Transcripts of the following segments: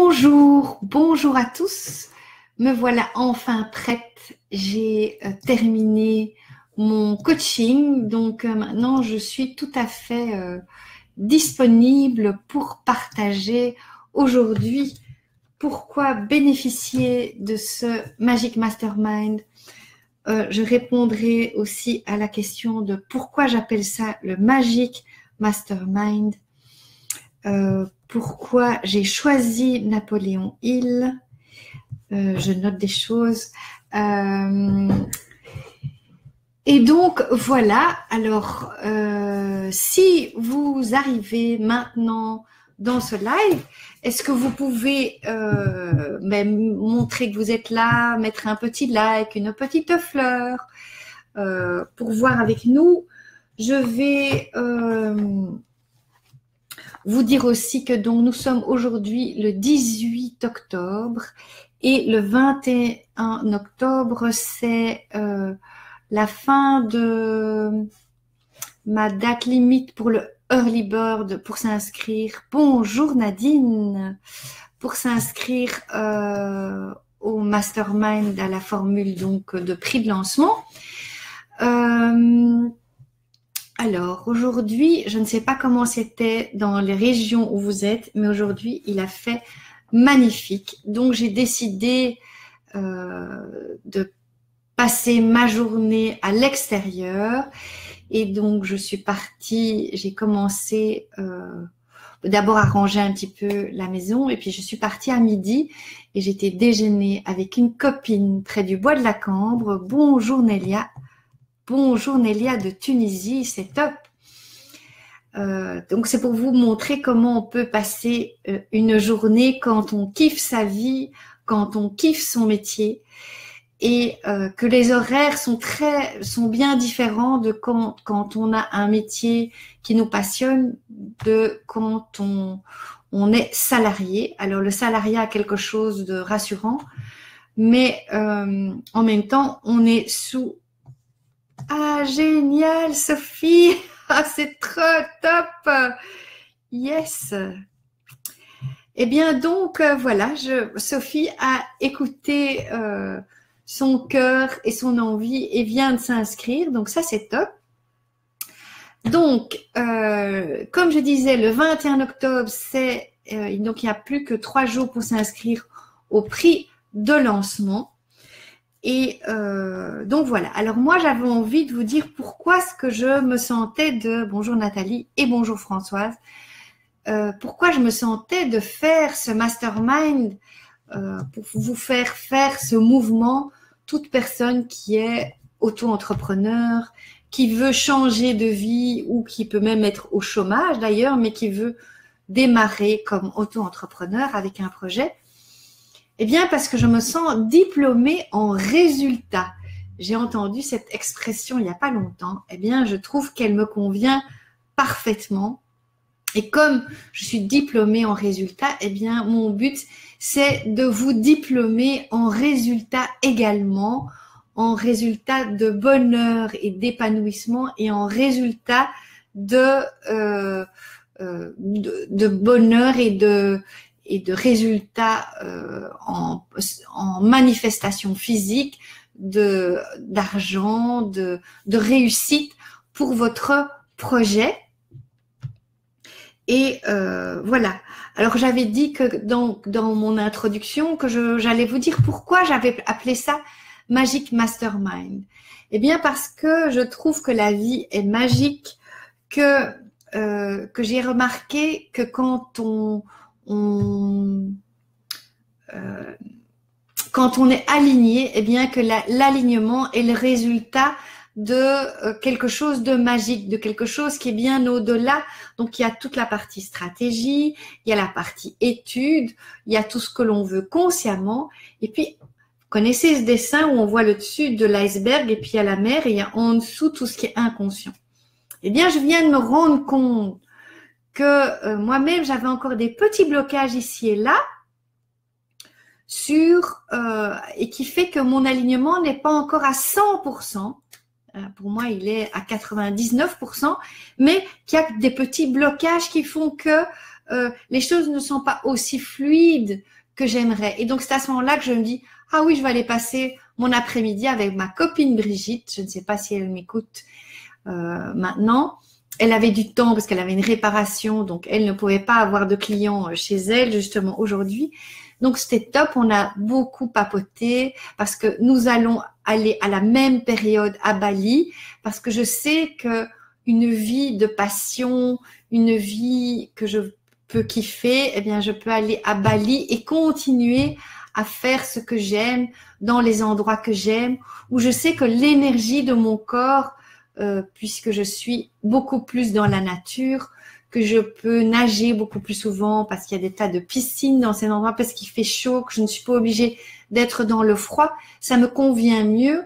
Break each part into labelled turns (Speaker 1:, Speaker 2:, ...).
Speaker 1: Bonjour à tous. Me voilà enfin prête. J'ai terminé mon coaching, donc maintenant je suis tout à fait disponible pour partager aujourd'hui pourquoi bénéficier de ce Magic Mastermind. Je répondrai aussi à la question de pourquoi j'appelle ça le Magic Mastermind. Pourquoi j'ai choisi Napoléon Hill. Je note des choses. Et donc, voilà. Alors, si vous arrivez maintenant dans ce live, est-ce que vous pouvez montrer que vous êtes là, mettre un petit like, une petite fleur pour voir avec nous. Je vais vous dire aussi que donc nous sommes aujourd'hui le 18 octobre et le 21 octobre, c'est la fin de ma date limite pour le Early Bird pour s'inscrire. Bonjour Nadine, pour s'inscrire au Mastermind à la formule donc de prix de lancement. Alors, aujourd'hui, je ne sais pas comment c'était dans les régions où vous êtes, mais aujourd'hui, il a fait magnifique. Donc, j'ai décidé de passer ma journée à l'extérieur. Et donc, je suis partie, j'ai commencé d'abord à ranger un petit peu la maison. Et puis, je suis partie à midi et j'étais déjeuner avec une copine près du bois de la Cambre. Bonjour Nélia. Bonjour Nélia de Tunisie, c'est top. Donc c'est pour vous montrer comment on peut passer une journée quand on kiffe sa vie, quand on kiffe son métier et que les horaires sont bien différents de quand on a un métier qui nous passionne de quand on est salarié. Alors le salariat a quelque chose de rassurant, mais en même temps on est sous. Ah, génial, Sophie. Ah, c'est trop top. Yes. Eh bien, donc, voilà, Sophie a écouté son cœur et son envie et vient de s'inscrire. Donc, ça, c'est top. Donc, comme je disais, le 21 octobre, donc il n'y a plus que 3 jours pour s'inscrire au prix de lancement. Et donc voilà. Alors moi, j'avais envie de vous dire pourquoi ce que je me sentais de... Bonjour Nathalie et bonjour Françoise. Pourquoi je me sentais de faire ce mastermind pour vous faire ce mouvement. Toute personne qui est auto-entrepreneur, qui veut changer de vie ou qui peut même être au chômage d'ailleurs, mais qui veut démarrer comme auto-entrepreneur avec un projet. Eh bien, parce que je me sens diplômée en résultat. J'ai entendu cette expression il n'y a pas longtemps. Eh bien, je trouve qu'elle me convient parfaitement. Et comme je suis diplômée en résultat, eh bien, mon but, c'est de vous diplômer en résultat également, en résultat de bonheur et d'épanouissement et en résultat de bonheur et de résultats en manifestation physique, d'argent, de réussite pour votre projet. Et voilà. Alors j'avais dit que dans mon introduction que j'allais vous dire pourquoi j'avais appelé ça Magic Mastermind. Eh bien parce que je trouve que la vie est magique, que j'ai remarqué que quand on est aligné, eh bien que l'alignement est le résultat de quelque chose de magique, de quelque chose qui est bien au-delà. Donc il y a toute la partie stratégie, il y a la partie étude, il y a tout ce que l'on veut consciemment. Et puis vous connaissez ce dessin où on voit le dessus de l'iceberg et puis il y a la mer et il y a en dessous tout ce qui est inconscient. Eh bien je viens de me rendre compte que moi-même j'avais encore des petits blocages ici et là et qui fait que mon alignement n'est pas encore à 100%. Pour moi, il est à 99%, mais qu'il y a des petits blocages qui font que les choses ne sont pas aussi fluides que j'aimerais. Et donc, c'est à ce moment-là que je me dis, ah oui, je vais aller passer mon après-midi avec ma copine Brigitte. Je ne sais pas si elle m'écoute maintenant. Elle avait du temps parce qu'elle avait une réparation, donc elle ne pouvait pas avoir de clients chez elle, justement, aujourd'hui. Donc, c'était top. On a beaucoup papoté parce que nous allons aller à la même période à Bali parce que je sais que une vie de passion, une vie que je peux kiffer, eh bien, je peux aller à Bali et continuer à faire ce que j'aime dans les endroits que j'aime, où je sais que l'énergie de mon corps, puisque je suis beaucoup plus dans la nature, que je peux nager beaucoup plus souvent parce qu'il y a des tas de piscines dans ces endroits, parce qu'il fait chaud, que je ne suis pas obligée d'être dans le froid, ça me convient mieux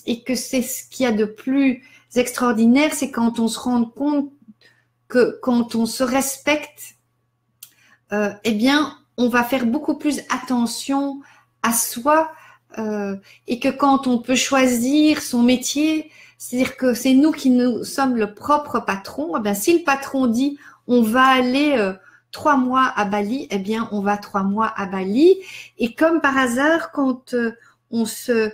Speaker 1: et que c'est ce qu'il y a de plus extraordinaire, c'est quand on se rend compte que quand on se respecte, eh bien, on va faire beaucoup plus attention à soi et que quand on peut choisir son métier, c'est-à-dire que c'est nous qui nous sommes le propre patron. Eh bien, si le patron dit on va aller 3 mois à Bali, eh bien, on va 3 mois à Bali. Et comme par hasard, quand on se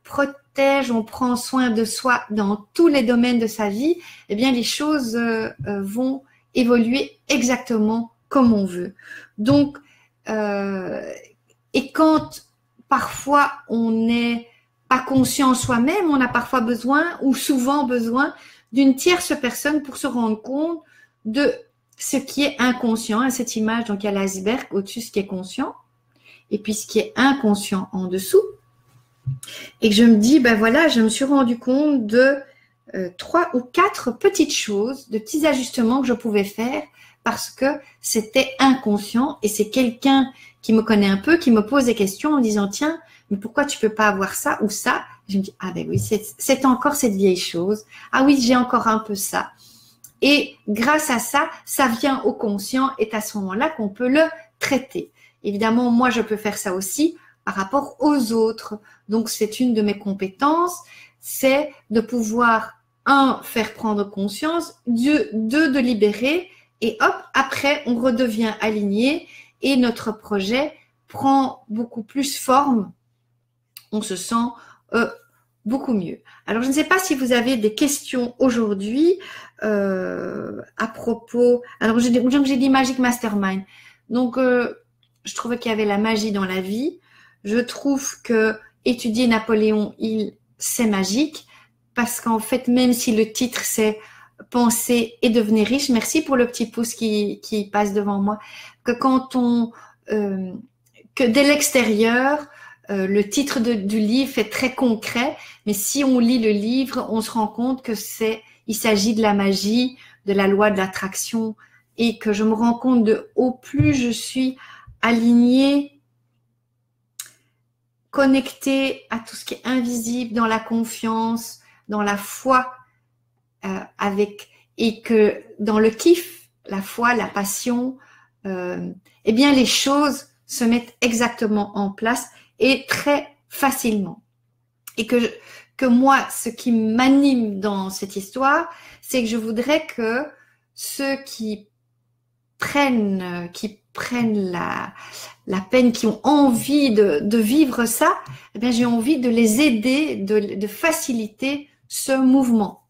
Speaker 1: protège, on prend soin de soi dans tous les domaines de sa vie, eh bien, les choses vont évoluer exactement comme on veut. Donc, et quand parfois on n'est pas conscient soi-même, on a parfois besoin ou souvent besoin d'une tierce personne pour se rendre compte de ce qui est inconscient. À cette image, donc il y a l'iceberg au-dessus, ce qui est conscient, et puis ce qui est inconscient en dessous. Et que je me dis, ben voilà, je me suis rendu compte de 3 ou 4 petites choses, de petits ajustements que je pouvais faire parce que c'était inconscient et c'est quelqu'un qui me connaît un peu, qui me pose des questions en disant, tiens, mais pourquoi tu peux pas avoir ça ou ça? Je me dis, ah ben oui, c'est encore cette vieille chose. Ah oui, j'ai encore un peu ça. Et grâce à ça, ça vient au conscient et à ce moment-là qu'on peut le traiter. Évidemment, moi, je peux faire ça aussi par rapport aux autres. Donc, c'est une de mes compétences, c'est de pouvoir, faire prendre conscience, deux, de libérer, et hop, après, on redevient aligné et notre projet prend beaucoup plus forme. On se sent beaucoup mieux. Alors, je ne sais pas si vous avez des questions aujourd'hui à propos. Alors, j'ai dit Magic Mastermind. Donc, je trouvais qu'il y avait la magie dans la vie. Je trouve que étudier Napoléon Hill, c'est magique parce qu'en fait, même si le titre c'est Penser et devenir riche, merci pour le petit pouce qui passe devant moi, que quand que dès l'extérieur, le titre du livre est très concret, mais si on lit le livre, on se rend compte que il s'agit de la magie, de la loi de l'attraction, et que je me rends compte de au plus je suis alignée, connectée à tout ce qui est invisible, dans la confiance, dans la foi, et que dans le kiff, la foi, la passion, eh bien les choses se mettent exactement en place et très facilement. Et que moi, ce qui m'anime dans cette histoire, c'est que je voudrais que ceux qui prennent la peine, qui ont envie de vivre ça, eh bien j'ai envie de les aider, de faciliter ce mouvement.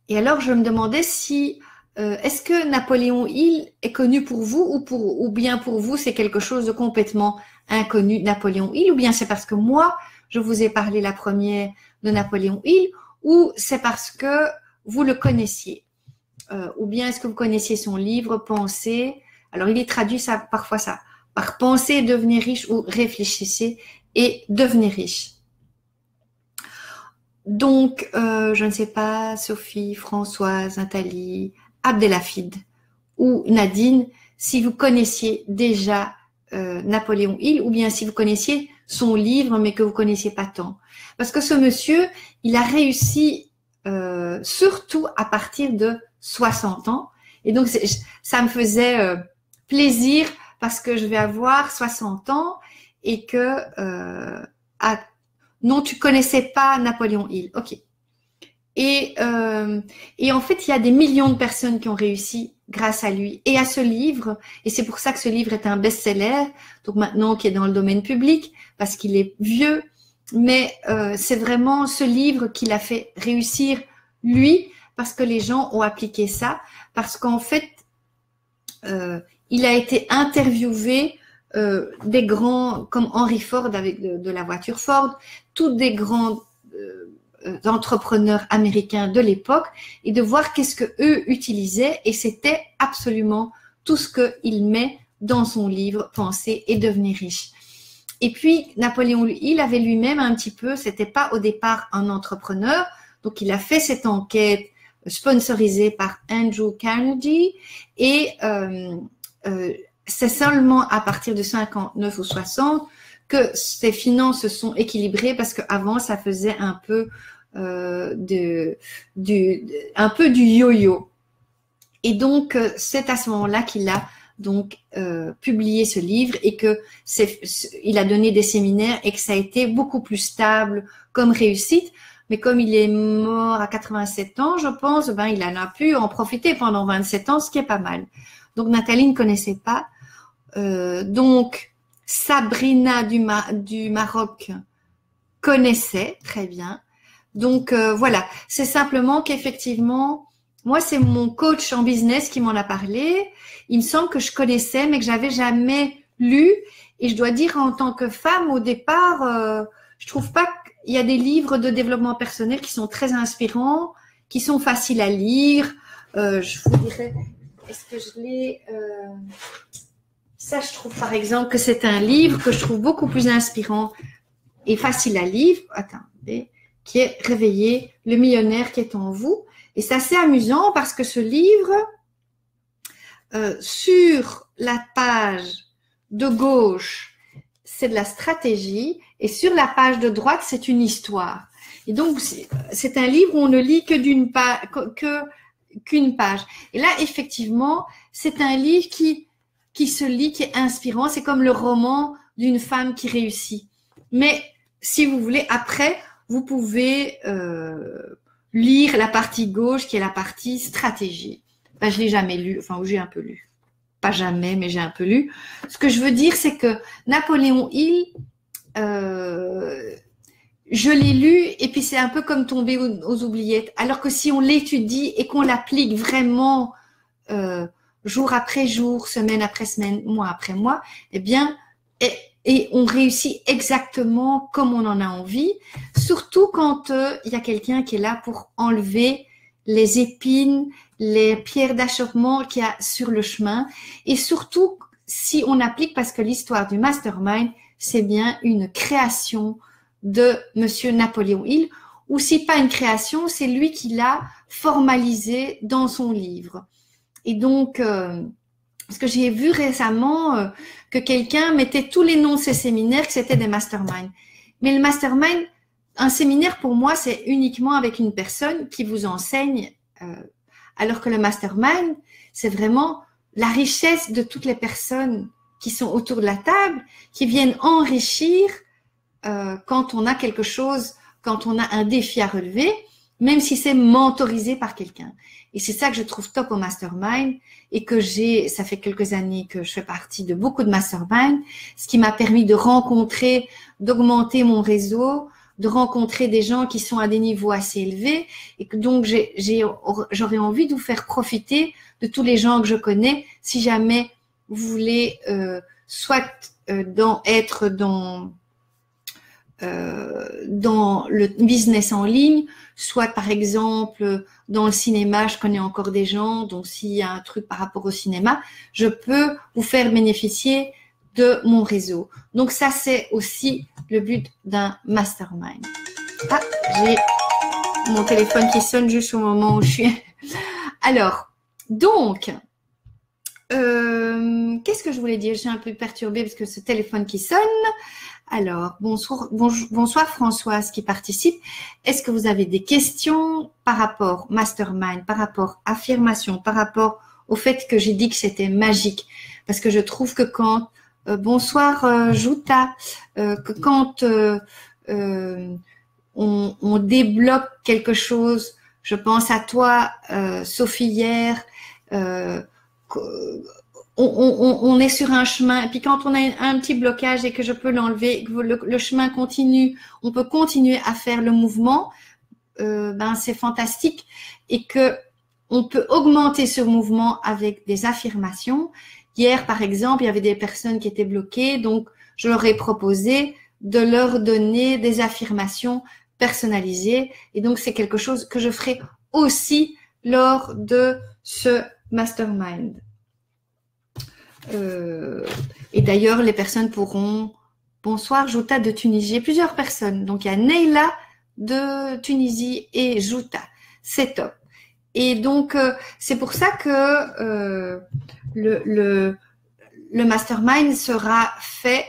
Speaker 1: Et alors, je me demandais si est-ce que Napoléon Hill est connu pour vous ou bien pour vous c'est quelque chose de complètement inconnu, Napoléon Hill, ou bien c'est parce que moi je vous ai parlé la première de Napoléon Hill, ou c'est parce que vous le connaissiez, ou bien est-ce que vous connaissiez son livre Penser. Alors il est traduit ça parfois ça par Penser et devenir riche ou Réfléchissez et devenir riche. Donc, je ne sais pas, Sophie, Françoise, Nathalie, Abdelhafid ou Nadine, si vous connaissiez déjà Napoléon Hill ou bien si vous connaissiez son livre mais que vous connaissiez pas tant. Parce que ce monsieur, il a réussi surtout à partir de 60 ans. Et donc, ça me faisait plaisir parce que je vais avoir 60 ans et que non, tu connaissais pas Napoléon Hill. Ok. Et en fait, il y a des millions de personnes qui ont réussi grâce à lui et à ce livre. Et c'est pour ça que ce livre est un best-seller, donc maintenant qui est dans le domaine public, parce qu'il est vieux. Mais c'est vraiment ce livre qui l'a fait réussir, lui, parce que les gens ont appliqué ça. Parce qu'en fait, il a été interviewé des grands, comme Henry Ford avec de la voiture Ford, tous des grands entrepreneurs américains de l'époque, et de voir qu'est-ce que eux utilisaient, et c'était absolument tout ce qu'il met dans son livre Penser et devenir riche. Et puis Napoléon Hill avait lui-même un petit peu, c'était pas au départ un entrepreneur, donc il a fait cette enquête sponsorisée par Andrew Carnegie, et c'est seulement à partir de 59 ou 60 que ses finances se sont équilibrées, parce qu'avant ça faisait un peu du yo-yo. Et donc c'est à ce moment-là qu'il a donc publié ce livre, et que il a donné des séminaires, et que ça a été beaucoup plus stable comme réussite. Mais comme il est mort à 87 ans, je pense, ben il en a pu en profiter pendant 27 ans, ce qui est pas mal. Donc Nathalie ne connaissait pas. Donc Sabrina du Maroc connaissait très bien. Donc voilà, c'est simplement qu'effectivement, moi c'est mon coach en business qui m'en a parlé. Il me semble que je connaissais, mais que j'avais jamais lu. Et je dois dire, en tant que femme, au départ, je trouve pas qu'il y a des livres de développement personnel qui sont très inspirants, qui sont faciles à lire. Je vous dirais, est-ce que je l'ai ça, je trouve par exemple que c'est un livre que je trouve beaucoup plus inspirant et facile à lire. Attendez, qui est Réveiller le millionnaire qui est en vous. Et c'est assez amusant parce que ce livre, sur la page de gauche, c'est de la stratégie, et sur la page de droite, c'est une histoire. Et donc, c'est un livre où on ne lit que qu'une page. Et là, effectivement, c'est un livre qui se lit, qui est inspirant. C'est comme le roman d'une femme qui réussit. Mais si vous voulez, après, vous pouvez lire la partie gauche, qui est la partie stratégie. Ben, je l'ai jamais lu, enfin, j'ai un peu lu. Pas jamais, mais j'ai un peu lu. Ce que je veux dire, c'est que Napoléon Hill, je l'ai lu, et puis c'est un peu comme tomber aux oubliettes. Alors que si on l'étudie et qu'on l'applique vraiment jour après jour, semaine après semaine, mois après mois, eh bien, et on réussit exactement comme on en a envie, surtout quand il y a quelqu'un qui est là pour enlever les épines, les pierres d'achoppement qu'il y a sur le chemin, et surtout si on applique, parce que l'histoire du mastermind, c'est bien une création de Monsieur Napoléon Hill, ou si pas une création, c'est lui qui l'a formalisé dans son livre. Et donc, parce que j'ai vu récemment que quelqu'un mettait tous les noms de ses séminaires, que c'était des masterminds. Mais le mastermind, un séminaire pour moi, c'est uniquement avec une personne qui vous enseigne, alors que le mastermind, c'est vraiment la richesse de toutes les personnes qui sont autour de la table, qui viennent enrichir quand on a quelque chose, quand on a un défi à relever, même si c'est mentorisé par quelqu'un. Et c'est ça que je trouve top au mastermind, et que ça fait quelques années que je fais partie de beaucoup de mastermind, ce qui m'a permis de rencontrer, d'augmenter mon réseau, de rencontrer des gens qui sont à des niveaux assez élevés, et que donc j'aurais envie de vous faire profiter de tous les gens que je connais, si jamais vous voulez soit être dans le business en ligne, soit par exemple dans le cinéma, je connais encore des gens, donc s'il y a un truc par rapport au cinéma, je peux vous faire bénéficier de mon réseau. Donc ça, c'est aussi le but d'un mastermind. Ah, j'ai mon téléphone qui sonne juste au moment où je suis. Alors, donc, qu'est-ce que je voulais dire? Je suis un peu perturbée parce que ce téléphone qui sonne. Alors, bonsoir Françoise qui participe. Est-ce que vous avez des questions par rapport mastermind, par rapport affirmation, par rapport au fait que j'ai dit que c'était magique? Parce que je trouve que quand bonsoir Jouta, que quand on débloque quelque chose Je pense à toi, Sophie, hier. On est sur un chemin, et puis quand on a un petit blocage et que je peux l'enlever, que le chemin continue, on peut continuer à faire le mouvement, ben c'est fantastique, et que on peut augmenter ce mouvement avec des affirmations. Hier, par exemple, il y avait des personnes qui étaient bloquées, donc je leur ai proposé de leur donner des affirmations personnalisées, et donc c'est quelque chose que je ferai aussi lors de ce mastermind. Et d'ailleurs, les personnes pourront... Bonsoir, Jouta de Tunisie. Plusieurs personnes. Donc, il y a Neila de Tunisie et Jouta. C'est top. Et donc, c'est pour ça que le mastermind sera fait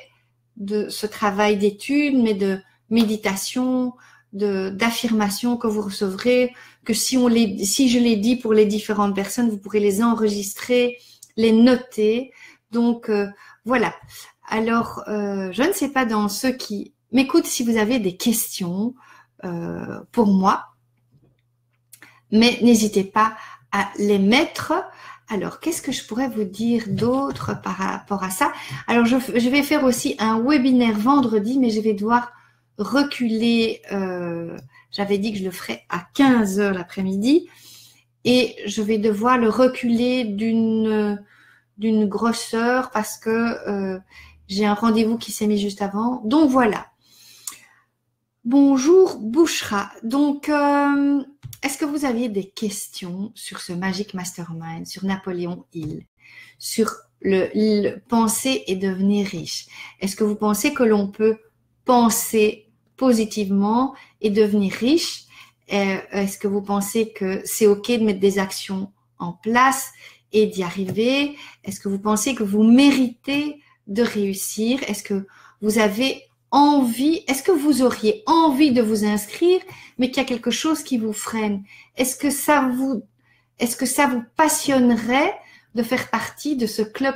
Speaker 1: de ce travail d'étude, mais de méditation, d'affirmation que vous recevrez, que si je l'ai dit pour les différentes personnes, vous pourrez les enregistrer, les noter. Donc, voilà. Alors, je ne sais pas dans ceux qui m'écoutent si vous avez des questions pour moi, mais n'hésitez pas à les mettre. Alors, qu'est-ce que je pourrais vous dire d'autre par rapport à ça? Alors, je vais faire aussi un webinaire vendredi, mais je vais devoir reculer. J'avais dit que je le ferais à 15 h l'après-midi, et je vais devoir le reculer d'une grosseur parce que j'ai un rendez-vous qui s'est mis juste avant. Donc voilà. Bonjour Bouchra. Donc, est-ce que vous aviez des questions sur ce Magic Mastermind, sur Napoléon Hill, sur le penser et devenir riche? Est-ce que vous pensez que l'on peut penser positivement et devenir riche? Est-ce que vous pensez que c'est OK de mettre des actions en place et d'y arriver? Est-ce que vous pensez que vous méritez de réussir? Est-ce que vous avez envie? Est-ce que vous auriez envie de vous inscrire, mais qu'il y a quelque chose qui vous freine? Est-ce que ça vous passionnerait de faire partie de ce club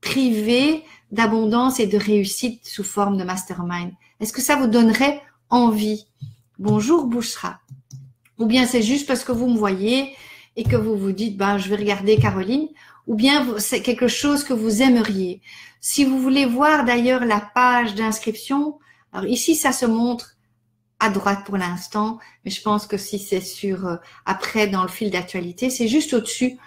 Speaker 1: privé d'abondance et de réussite sous forme de mastermind? Est-ce que ça vous donnerait envie? Bonjour Bouchra. Ou bien c'est juste parce que vous me voyez et que vous vous dites, ben, je vais regarder Caroline, ou bien c'est quelque chose que vous aimeriez. Si vous voulez voir d'ailleurs la page d'inscription, alors ici ça se montre à droite pour l'instant, mais je pense que si c'est sur après dans le fil d'actualité, c'est juste au-dessus.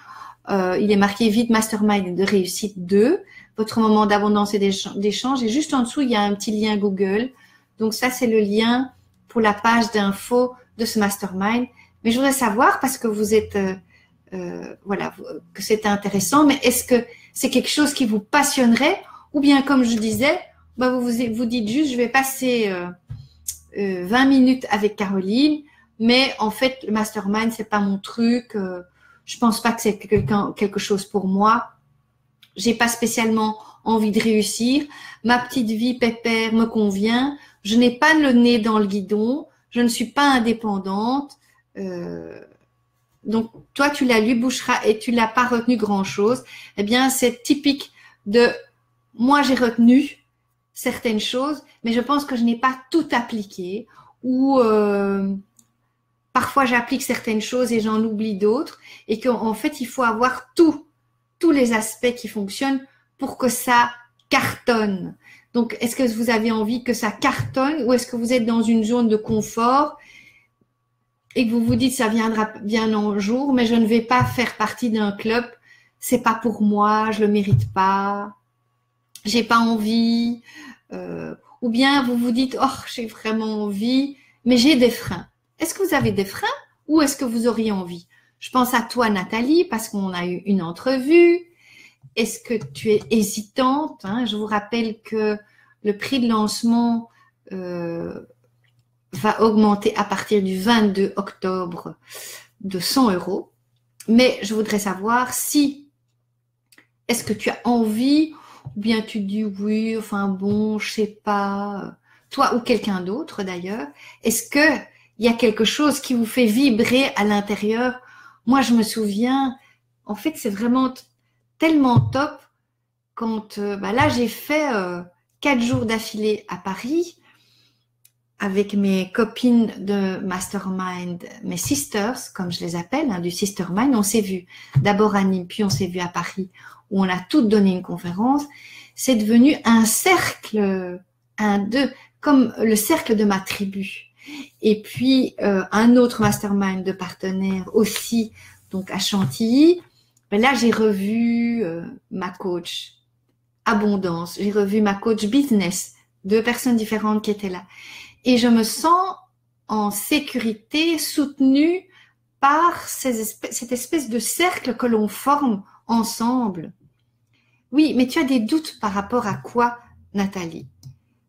Speaker 1: Il est marqué Vite Mastermind de réussite 2, votre moment d'abondance et d'échange, et juste en dessous il y a un petit lien Google. Donc ça c'est le lien pour la page d'info de ce mastermind. Mais je voudrais savoir, parce que vous êtes voilà, que c'est intéressant, mais est-ce que c'est quelque chose qui vous passionnerait, ou bien comme je disais, bah vous dites juste je vais passer 20 minutes avec Caroline, mais en fait le mastermind c'est pas mon truc, je pense pas que c'est quelque chose pour moi, j'ai pas spécialement envie de réussir, ma petite vie pépère me convient, je n'ai pas le nez dans le guidon, je ne suis pas indépendante. Donc, toi, tu l'as lu, Bouchra, et tu l'as pas retenu grand-chose. Eh bien, c'est typique de moi, j'ai retenu certaines choses, mais je pense que je n'ai pas tout appliqué. Ou parfois, j'applique certaines choses et j'en oublie d'autres. Et qu'en fait, il faut avoir tous les aspects qui fonctionnent pour que ça cartonne. Donc, est-ce que vous avez envie que ça cartonne, ou est-ce que vous êtes dans une zone de confort et que vous vous dites ça viendra bien un jour, mais je ne vais pas faire partie d'un club, c'est pas pour moi, je le mérite pas, j'ai pas envie, ou bien vous vous dites oh j'ai vraiment envie, mais j'ai des freins. Est-ce que vous avez des freins, ou est-ce que vous auriez envie? Je pense à toi Nathalie parce qu'on a eu une entrevue. Est-ce que tu es hésitante, hein? Je vous rappelle que le prix de lancement va augmenter à partir du 22 octobre de 100 €. Mais je voudrais savoir si, est-ce que tu as envie, ou bien tu dis oui, enfin bon, je sais pas, toi ou quelqu'un d'autre d'ailleurs, est-ce que il y a quelque chose qui vous fait vibrer à l'intérieur? Moi, je me souviens, en fait, c'est vraiment tellement top quand là, j'ai fait 4 jours d'affilée à Paris avec mes copines de Mastermind, mes sisters, comme je les appelle, hein, du Sistermind, on s'est vu d'abord à Nîmes, puis on s'est vu à Paris, où on a toutes donné une conférence. C'est devenu un cercle, comme le cercle de ma tribu. Et puis, un autre Mastermind de partenaires aussi, donc à Chantilly. Ben là, j'ai revu ma coach abondance, j'ai revu ma coach business, 2 personnes différentes qui étaient là. Et je me sens en sécurité, soutenue par cette espèce de cercle que l'on forme ensemble. Oui, mais tu as des doutes par rapport à quoi, Nathalie?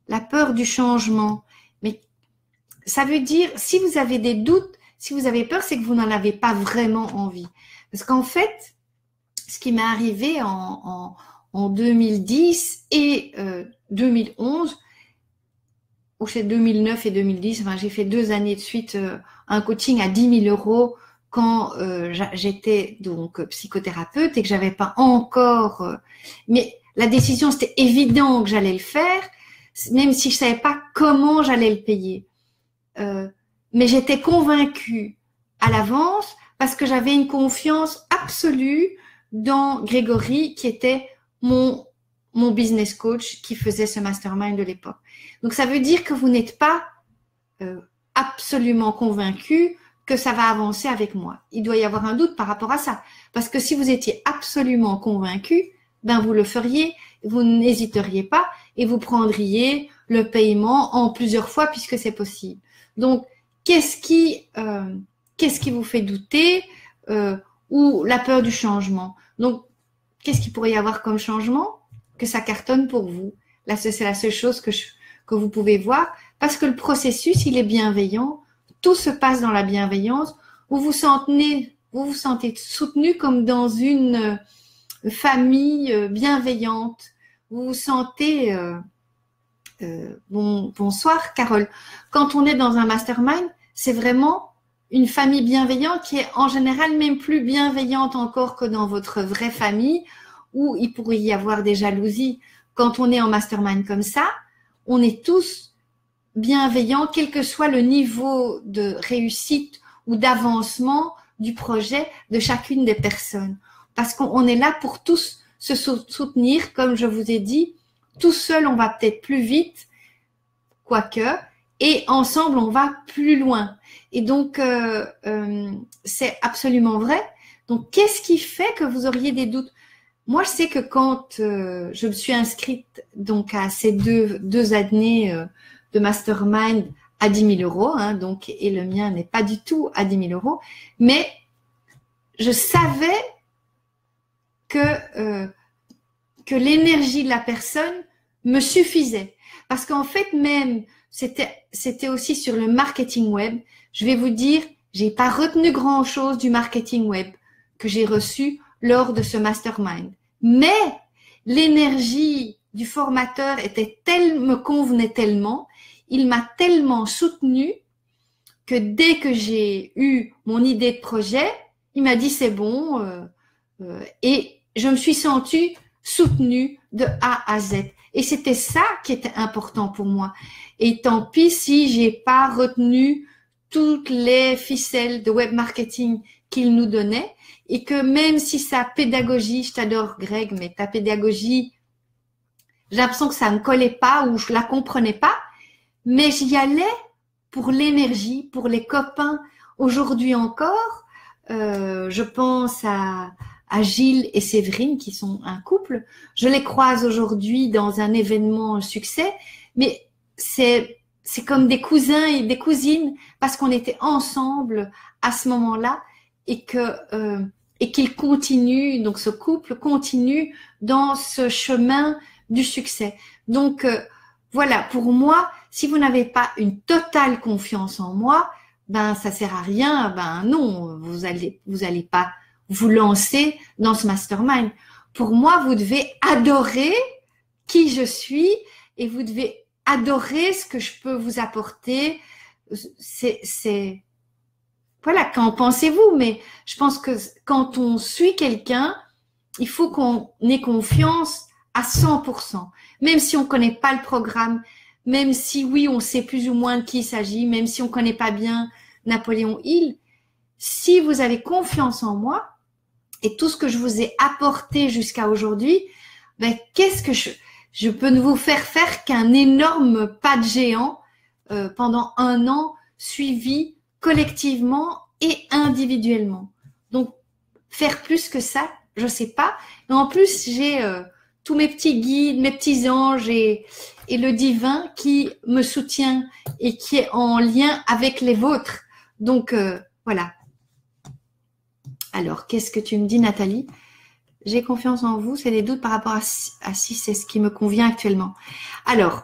Speaker 1: La peur du changement. Mais ça veut dire, si vous avez des doutes, si vous avez peur, c'est que vous n'en avez pas vraiment envie. Parce qu'en fait, ce qui m'est arrivé en 2010 et 2011, ou c'est 2009 et 2010, enfin, j'ai fait 2 années de suite un coaching à 10 000 euros quand j'étais donc psychothérapeute et que j'avais pas encore... mais la décision, c'était évident que j'allais le faire, même si je savais pas comment j'allais le payer. Mais j'étais convaincue à l'avance parce que j'avais une confiance absolue dans Grégory qui était mon business coach qui faisait ce mastermind de l'époque. Donc, ça veut dire que vous n'êtes pas absolument convaincu que ça va avancer avec moi. Il doit y avoir un doute par rapport à ça. Parce que si vous étiez absolument convaincu, ben vous le feriez, vous n'hésiteriez pas et vous prendriez le paiement en plusieurs fois puisque c'est possible. Donc, qu'est-ce qui vous fait douter ou la peur du changement? Donc, qu'est-ce qu'il pourrait y avoir comme changement? Que ça cartonne pour vous. Là, c'est la seule chose que vous pouvez voir parce que le processus, il est bienveillant. Tout se passe dans la bienveillance. Vous vous sentez soutenu comme dans une famille bienveillante. Vous vous sentez... bonsoir, Carole. Quand on est dans un mastermind, c'est vraiment une famille bienveillante qui est en général même plus bienveillante encore que dans votre vraie famille où il pourrait y avoir des jalousies. Quand on est en mastermind comme ça, on est tous bienveillants, quel que soit le niveau de réussite ou d'avancement du projet de chacune des personnes. Parce qu'on est là pour tous se soutenir, comme je vous ai dit. Tout seul, on va peut-être plus vite, quoique, et ensemble, on va plus loin. Et donc, c'est absolument vrai. Donc, qu'est-ce qui fait que vous auriez des doutes? Moi, je sais que quand je me suis inscrite donc à ces deux années de mastermind à 10 000 euros, hein, donc, et le mien n'est pas du tout à 10 000 euros, mais je savais que l'énergie de la personne me suffisait. Parce qu'en fait, même, c'était aussi sur le marketing web. Je vais vous dire, j'ai pas retenu grand chose du marketing web que j'ai reçu lors de ce mastermind. Mais l'énergie du formateur me convenait tellement, il m'a tellement soutenu que dès que j'ai eu mon idée de projet, il m'a dit c'est bon, et je me suis sentie soutenue de A à Z. Et c'était ça qui était important pour moi. Et tant pis si j'ai pas retenu toutes les ficelles de web marketing qu'il nous donnait et que même si sa pédagogie, je t'adore Greg, mais ta pédagogie, j'ai l'impression que ça ne me collait pas ou je la comprenais pas, mais j'y allais pour l'énergie, pour les copains. Aujourd'hui encore, je pense à Gilles et Séverine qui sont un couple. Je les croise aujourd'hui dans un événement succès, mais c'est comme des cousins et des cousines parce qu'on était ensemble à ce moment-là et qu'ils continuent, donc ce couple continue dans ce chemin du succès. Donc voilà, pour moi, si vous n'avez pas une totale confiance en moi, ben ça sert à rien, ben non, vous allez pas vous lancer dans ce mastermind. Pour moi, vous devez adorer qui je suis et vous devez adorer ce que je peux vous apporter. Voilà, qu'en pensez-vous? Mais je pense que quand on suit quelqu'un, il faut qu'on ait confiance à 100%. Même si on connaît pas le programme, même si oui, on sait plus ou moins de qui il s'agit, même si on connaît pas bien Napoléon Hill, si vous avez confiance en moi et tout ce que je vous ai apporté jusqu'à aujourd'hui, ben, qu'est-ce que je peux ne vous faire qu'un énorme pas de géant pendant un an suivi collectivement et individuellement. Donc, faire plus que ça, je sais pas. Et en plus, j'ai tous mes petits guides, mes petits anges et le divin qui me soutient et qui est en lien avec les vôtres. Donc, voilà. Alors, qu'est-ce que tu me dis, Nathalie? J'ai confiance en vous, c'est des doutes par rapport à si c'est ce qui me convient actuellement. Alors,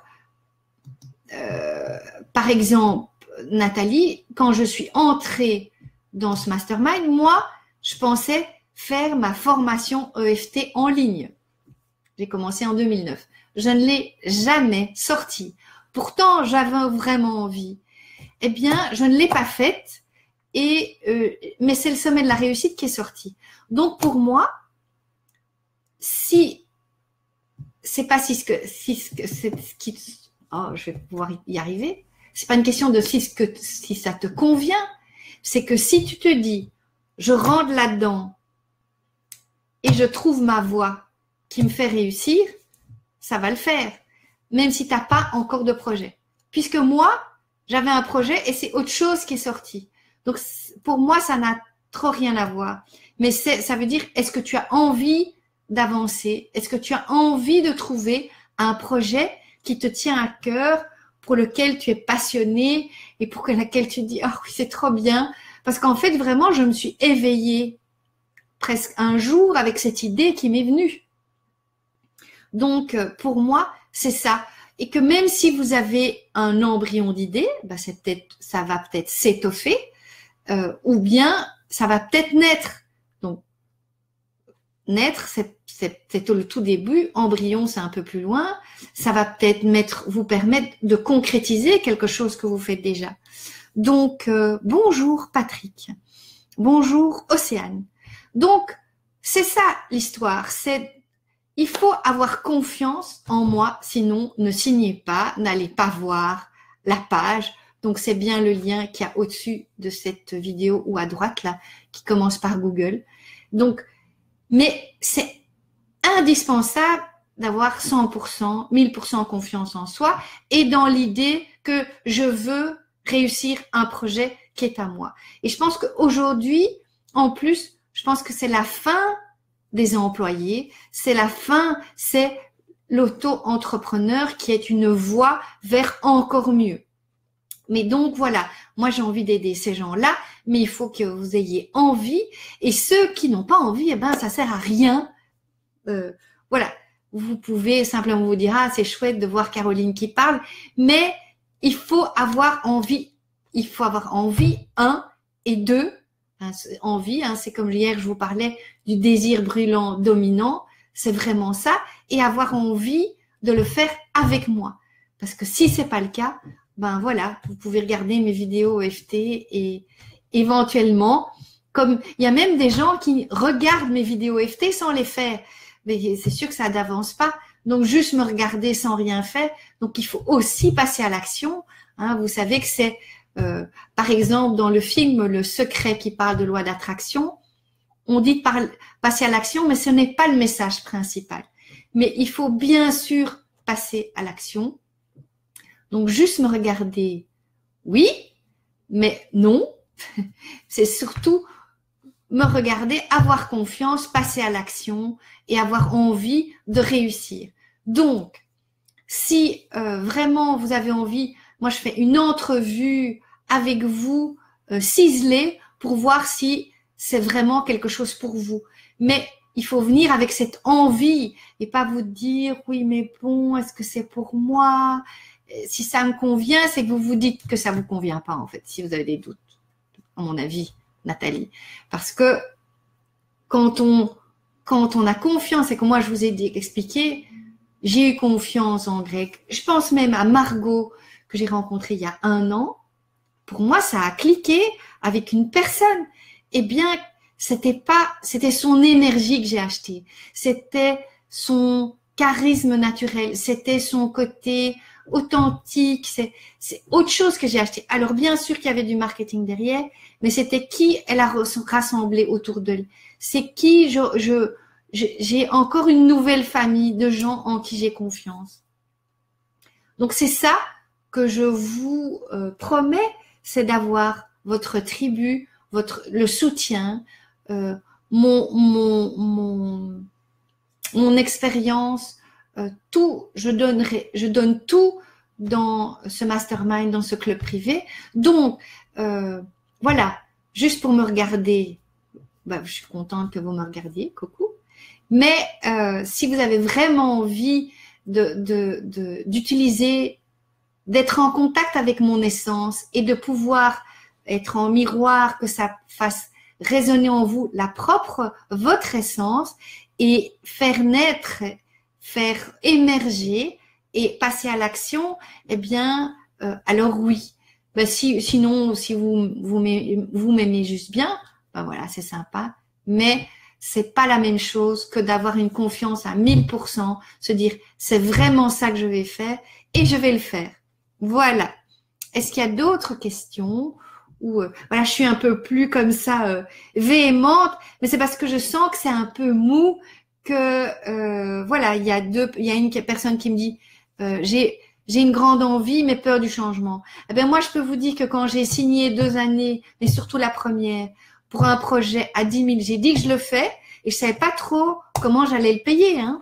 Speaker 1: par exemple, Nathalie, quand je suis entrée dans ce mastermind, moi, je pensais faire ma formation EFT en ligne. J'ai commencé en 2009. Je ne l'ai jamais sortie. Pourtant, j'avais vraiment envie. Eh bien, je ne l'ai pas faite, mais c'est le sommet de la réussite qui est sorti. Donc, pour moi, si c'est pas si je vais pouvoir y arriver. C'est pas une question de si ça te convient. C'est que si tu te dis, je rentre là-dedans et je trouve ma voie qui me fait réussir, ça va le faire. Même si t'as pas encore de projet. Puisque moi, j'avais un projet et c'est autre chose qui est sorti. Donc, pour moi, ça n'a trop rien à voir. Mais ça veut dire, est-ce que tu as envie d'avancer? Est-ce que tu as envie de trouver un projet qui te tient à cœur, pour lequel tu es passionné et pour lequel tu dis « Ah oui, c'est trop bien ». Parce qu'en fait, vraiment, je me suis éveillée presque un jour avec cette idée qui m'est venue. Donc, pour moi, c'est ça. Et que même si vous avez un embryon d'idée, bah ça va peut-être s'étoffer ou bien ça va peut-être naître. Donc, naître, c'est le tout début. Embryon, c'est un peu plus loin. Ça va peut-être vous permettre de concrétiser quelque chose que vous faites déjà. Donc, bonjour Patrick. Bonjour Océane. Donc, c'est ça l'histoire. Il faut avoir confiance en moi, sinon ne signez pas, n'allez pas voir la page. Donc, c'est bien le lien qu'il y a au-dessus de cette vidéo ou à droite là, qui commence par Google. Donc, mais c'est indispensable d'avoir 100%, 1000% confiance en soi et dans l'idée que je veux réussir un projet qui est à moi. Et je pense qu'aujourd'hui, en plus, je pense que c'est la fin des employés, c'est l'auto-entrepreneur qui est une voie vers encore mieux. Mais donc voilà, moi j'ai envie d'aider ces gens-là, mais il faut que vous ayez envie. Et ceux qui n'ont pas envie, eh ben ça sert à rien. Voilà, vous pouvez simplement vous dire ah c'est chouette de voir Caroline qui parle, mais il faut avoir envie. Il faut avoir envie, 1 et 2. Envie, c'est comme hier je vous parlais du désir brûlant dominant, c'est vraiment ça, et avoir envie de le faire avec moi. Parce que si c'est pas le cas, ben voilà, vous pouvez regarder mes vidéos EFT et éventuellement, comme il y a même des gens qui regardent mes vidéos EFT sans les faire, mais c'est sûr que ça n'avance pas. Donc juste me regarder sans rien faire. Donc il faut aussi passer à l'action. Vous savez que c'est par exemple, dans le film Le Secret qui parle de loi d'attraction, on dit de passer à l'action, mais ce n'est pas le message principal. Mais il faut bien sûr passer à l'action. Donc, juste me regarder, oui, mais non. C'est surtout me regarder, avoir confiance, passer à l'action et avoir envie de réussir. Donc, si vraiment vous avez envie, moi je fais une entrevue avec vous ciselée pour voir si c'est vraiment quelque chose pour vous. Mais il faut venir avec cette envie et pas vous dire oui mais bon, est-ce que c'est pour moi? Si ça me convient, c'est que vous vous dites que ça vous convient pas en fait, si vous avez des doutes, à mon avis, Nathalie. Parce que quand on a confiance et que moi je vous ai expliqué, j'ai eu confiance en grec. Je pense même à Margot que j'ai rencontrée il y a 1 an. Pour moi, ça a cliqué avec une personne. Eh bien, c'était son énergie que j'ai acheté. C'était son charisme naturel. C'était son côté authentique, c'est autre chose que j'ai acheté. Alors bien sûr qu'il y avait du marketing derrière, mais c'était qui elle a rassemblé autour d'elle. C'est qui j'ai encore une nouvelle famille de gens en qui j'ai confiance. Donc c'est ça que je vous promets, c'est d'avoir votre tribu, le soutien, mon expérience, tout, je donne tout dans ce mastermind, dans ce club privé. Donc, voilà, juste pour me regarder, je suis contente que vous me regardiez, coucou. Mais si vous avez vraiment envie d'utiliser, d'être en contact avec mon essence et de pouvoir être en miroir, que ça fasse résonner en vous votre essence et faire naître, faire émerger et passer à l'action, eh bien, alors oui. Sinon, si vous m'aimez juste bien, voilà, c'est sympa, mais c'est pas la même chose que d'avoir une confiance à 1000%, se dire c'est vraiment ça que je vais faire et je vais le faire. Voilà. Est-ce qu'il y a d'autres questions? Ou voilà, je suis un peu plus comme ça véhémente, mais c'est parce que je sens que c'est un peu mou que voilà, il y a une personne qui me dit j'ai une grande envie mais peur du changement. Eh bien moi je peux vous dire que quand j'ai signé 2 années, mais surtout la première, pour un projet à 10 000, j'ai dit que je le fais et je savais pas trop comment j'allais le payer, hein.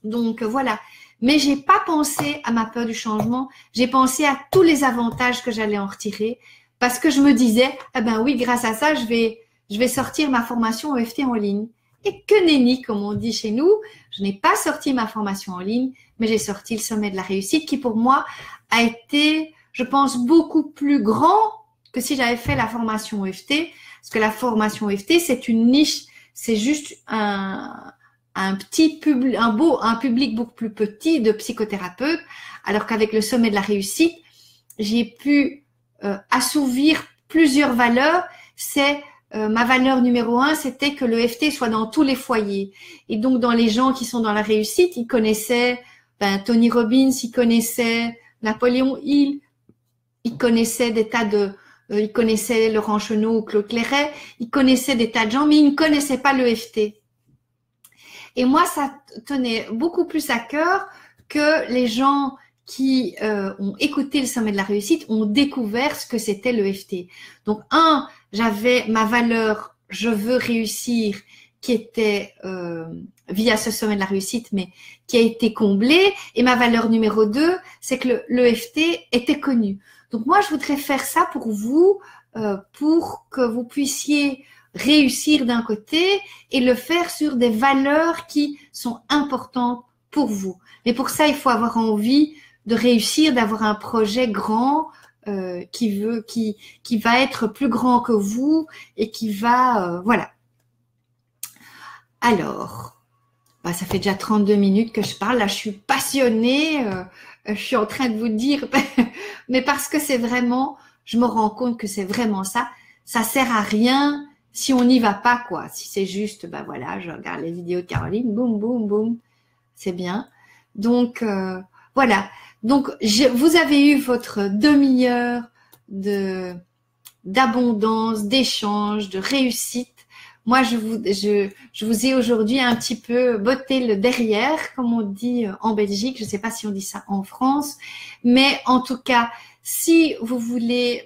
Speaker 1: Donc voilà. Mais j'ai pas pensé à ma peur du changement, j'ai pensé à tous les avantages que j'allais en retirer parce que je me disais, eh ben oui, grâce à ça, je vais sortir ma formation EFT en ligne. Et que nenni, comme on dit chez nous, je n'ai pas sorti ma formation en ligne, mais j'ai sorti le sommet de la réussite qui pour moi a été, je pense, beaucoup plus grand que si j'avais fait la formation EFT. Parce que la formation EFT, c'est une niche, c'est juste un petit public, un public beaucoup plus petit de psychothérapeutes, alors qu'avec le sommet de la réussite, j'ai pu assouvir plusieurs valeurs. C'est ma valeur numéro 1, c'était que le EFT soit dans tous les foyers. Et donc, dans les gens qui sont dans la réussite, ils connaissaient Tony Robbins, ils connaissaient Napoléon Hill, ils connaissaient ils connaissaient Laurent Chenot ou Claude Clairet, ils connaissaient des tas de gens, mais ils ne connaissaient pas l'EFT. Et moi, ça tenait beaucoup plus à cœur que les gens qui ont écouté le sommet de la réussite ont découvert ce que c'était l'EFT. Donc, j'avais ma valeur « je veux réussir » qui était via ce sommet de la réussite, mais qui a été comblée. Et ma valeur numéro 2, c'est que l'EFT était connu. Donc, moi, je voudrais faire ça pour vous, pour que vous puissiez réussir d'un côté et le faire sur des valeurs qui sont importantes pour vous. Mais pour ça, il faut avoir envie de réussir, d'avoir un projet grand qui va être plus grand que vous et qui va voilà. Alors, ça fait déjà 32 minutes que je parle. Là, je suis passionnée. Je suis en train de vous dire, mais parce que c'est vraiment, je me rends compte que c'est vraiment ça. Ça sert à rien si on n'y va pas, quoi. Si c'est juste, voilà, je regarde les vidéos de Caroline, boum, boum, boum, c'est bien. Donc, voilà. Donc, vous avez eu votre demi-heure d'abondance, d'échange, de réussite. Moi, je vous ai aujourd'hui un petit peu botté le derrière, comme on dit en Belgique. Je ne sais pas si on dit ça en France, mais en tout cas, si vous voulez,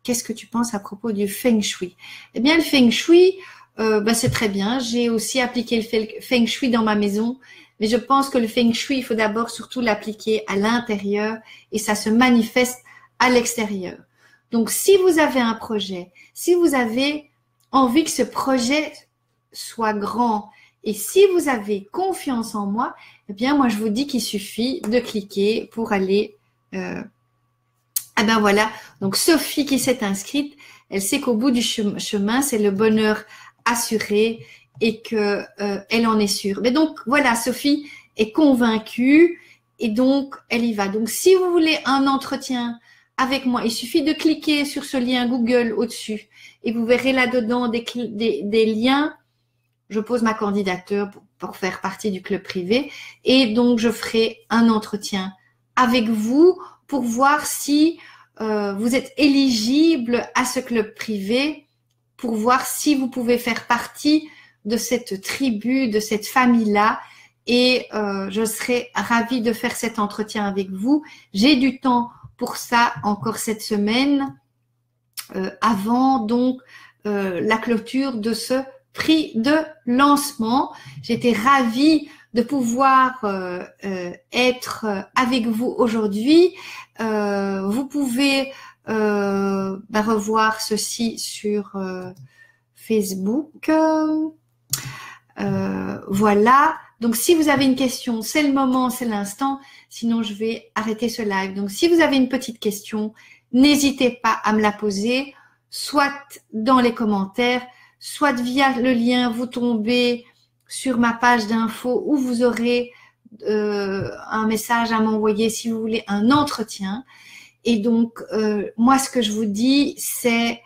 Speaker 1: qu'est-ce que tu penses à propos du Feng Shui? Eh bien, le Feng Shui, c'est très bien. J'ai aussi appliqué le Feng Shui dans ma maison, mais je pense que le Feng Shui, il faut d'abord surtout l'appliquer à l'intérieur et ça se manifeste à l'extérieur. Donc, si vous avez un projet, si vous avez envie que ce projet soit grand et si vous avez confiance en moi, eh bien, moi, je vous dis qu'il suffit de cliquer pour aller voilà. Donc, Sophie qui s'est inscrite, elle sait qu'au bout du chemin, c'est le bonheur assuré et que elle en est sûre. Mais donc, voilà, Sophie est convaincue et donc, elle y va. Donc, si vous voulez un entretien avec moi, il suffit de cliquer sur ce lien Google au-dessus et vous verrez là-dedans des liens. Je pose ma candidature pour faire partie du club privé. Et donc, je ferai un entretien avec vous pour voir si vous êtes éligible à ce club privé, pour voir si vous pouvez faire partie de cette tribu, de cette famille-là. Et je serai ravie de faire cet entretien avec vous. J'ai du temps pour ça encore cette semaine, avant donc la clôture de ce prix de lancement. J'étais ravie de pouvoir être avec vous aujourd'hui. Vous pouvez revoir ceci sur Facebook. Voilà. Donc, si vous avez une question, c'est le moment, c'est l'instant. Sinon, je vais arrêter ce live. Donc, si vous avez une petite question, n'hésitez pas à me la poser, soit dans les commentaires, soit via le lien, vous tombez sur ma page d'infos où vous aurez un message à m'envoyer si vous voulez un entretien. Et donc, moi, ce que je vous dis, c'est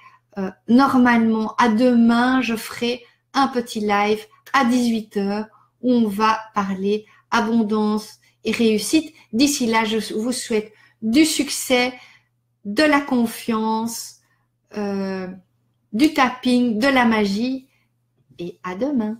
Speaker 1: normalement, à demain, je ferai un petit live à 18h où on va parler abondance et réussite. D'ici là, je vous souhaite du succès, de la confiance, du tapping, de la magie et à demain.